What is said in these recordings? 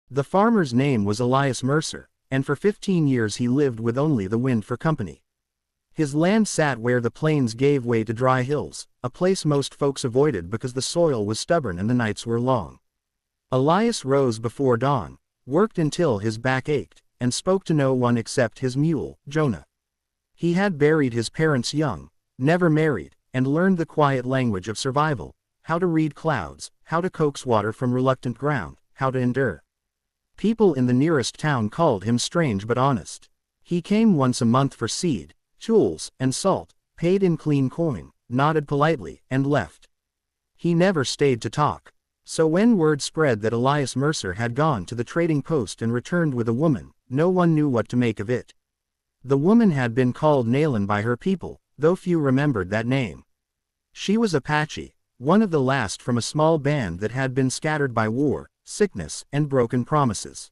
The farmer's name was Elias Mercer, and for 15 years he lived with only the wind for company. His land sat where the plains gave way to dry hills, a place most folks avoided because the soil was stubborn and the nights were long. Elias rose before dawn, worked until his back ached, and spoke to no one except his mule, Jonah. He had buried his parents young, never married, and learned the quiet language of survival, how to read clouds, how to coax water from reluctant ground, how to endure. People in the nearest town called him strange but honest. He came once a month for seed, tools, and salt, paid in clean coin, nodded politely, and left. He never stayed to talk. So when word spread that Elias Mercer had gone to the trading post and returned with a woman, no one knew what to make of it. The woman had been called Nayland by her people, though few remembered that name. She was Apache, one of the last from a small band that had been scattered by war, sickness, and broken promises.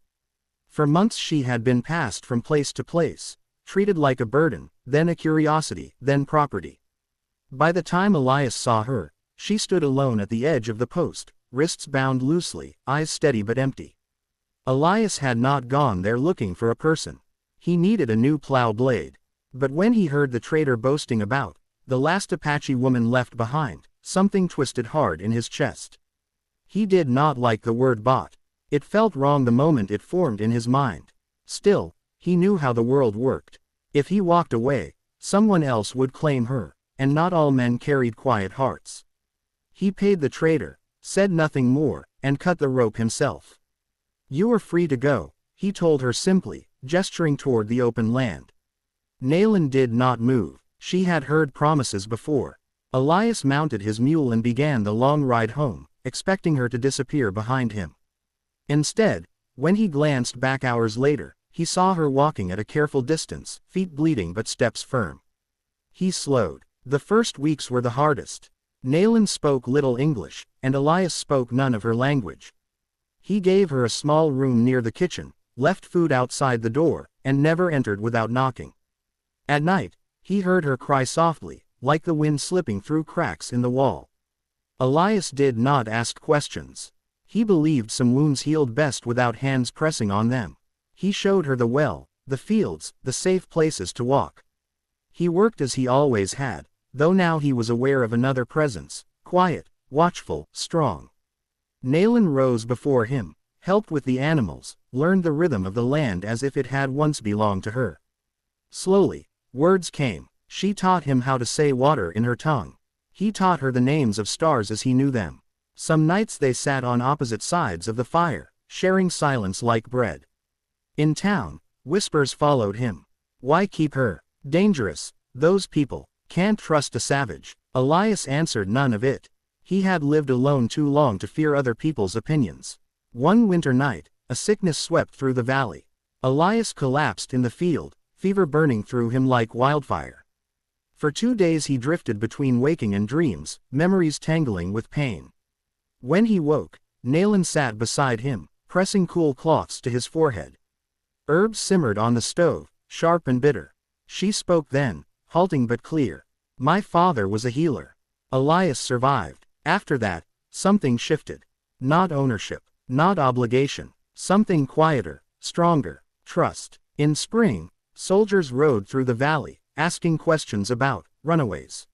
For months she had been passed from place to place, treated like a burden, then a curiosity, then property. By the time Elias saw her, she stood alone at the edge of the post, wrists bound loosely, eyes steady but empty. Elias had not gone there looking for a person. He needed a new plow blade. But when he heard the trader boasting about the last Apache woman left behind, something twisted hard in his chest. He did not like the word bought. It felt wrong the moment it formed in his mind. Still, he knew how the world worked. If he walked away, someone else would claim her, and not all men carried quiet hearts. He paid the trader, said nothing more, and cut the rope himself. "You are free to go," he told her simply, gesturing toward the open land. Nayland did not move. She had heard promises before. Elias mounted his mule and began the long ride home, expecting her to disappear behind him. Instead, when he glanced back hours later, he saw her walking at a careful distance, feet bleeding but steps firm. He slowed. The first weeks were the hardest. Nayland spoke little English, and Elias spoke none of her language. He gave her a small room near the kitchen, left food outside the door, and never entered without knocking. At night, he heard her cry softly, like the wind slipping through cracks in the wall. Elias did not ask questions. He believed some wounds healed best without hands pressing on them. He showed her the well, the fields, the safe places to walk. He worked as he always had, though now he was aware of another presence, quiet, watchful, strong. Nayland rose before him, helped with the animals, learned the rhythm of the land as if it had once belonged to her. Slowly, words came. She taught him how to say water in her tongue. He taught her the names of stars as he knew them. Some nights they sat on opposite sides of the fire, sharing silence like bread. In town, whispers followed him. "Why keep her? Dangerous. Those people. Can't trust a savage." Elias answered none of it. He had lived alone too long to fear other people's opinions. One winter night, a sickness swept through the valley. Elias collapsed in the field, fever burning through him like wildfire. For 2 days he drifted between waking and dreams, memories tangling with pain. When he woke, Nayland sat beside him, pressing cool cloths to his forehead. Herbs simmered on the stove, sharp and bitter. She spoke then, halting but clear. "My father was a healer. Elias survived. After that, something shifted. Not ownership, not obligation, something quieter, stronger, trust." In spring, soldiers rode through the valley, asking questions about runaways.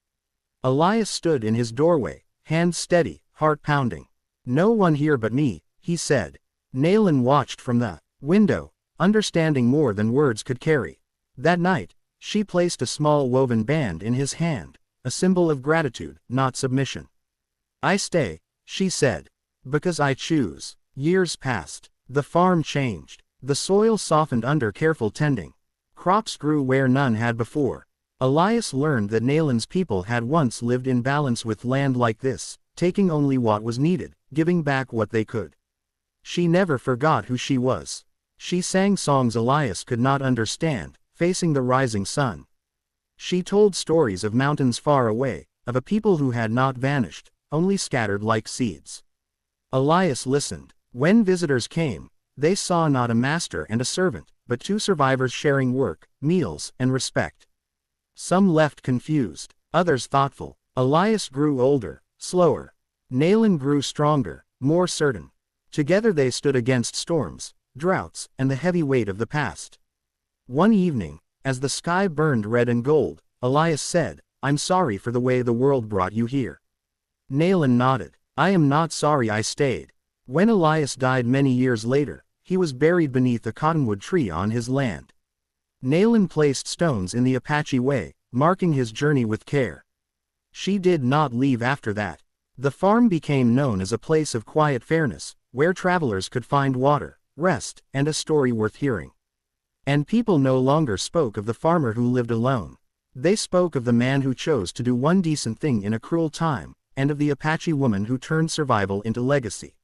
Elias stood in his doorway, hands steady, heart pounding. "No one here but me," he said. Nayland watched from the window, understanding more than words could carry. That night, she placed a small woven band in his hand, a symbol of gratitude, not submission. "I stay," she said, "because I choose." Years passed. The farm changed. The soil softened under careful tending. Crops grew where none had before. Elias learned that Nayland's people had once lived in balance with land like this, taking only what was needed, giving back what they could. She never forgot who she was. She sang songs Elias could not understand, facing the rising sun. She told stories of mountains far away, of a people who had not vanished, only scattered like seeds. Elias listened. When visitors came, they saw not a master and a servant, but 2 survivors sharing work, meals, and respect. Some left confused, others thoughtful. Elias grew older, slower. Nayland grew stronger, more certain. Together they stood against storms, droughts, and the heavy weight of the past. One evening, as the sky burned red and gold, Elias said, "I'm sorry for the way the world brought you here." Nayland nodded. "I am not sorry I stayed." When Elias died many years later, he was buried beneath a cottonwood tree on his land. Nayland placed stones in the Apache way, marking his journey with care. She did not leave after that. The farm became known as a place of quiet fairness, where travelers could find water, rest, and a story worth hearing. And people no longer spoke of the farmer who lived alone. They spoke of the man who chose to do one decent thing in a cruel time, and of the Apache woman who turned survival into legacy.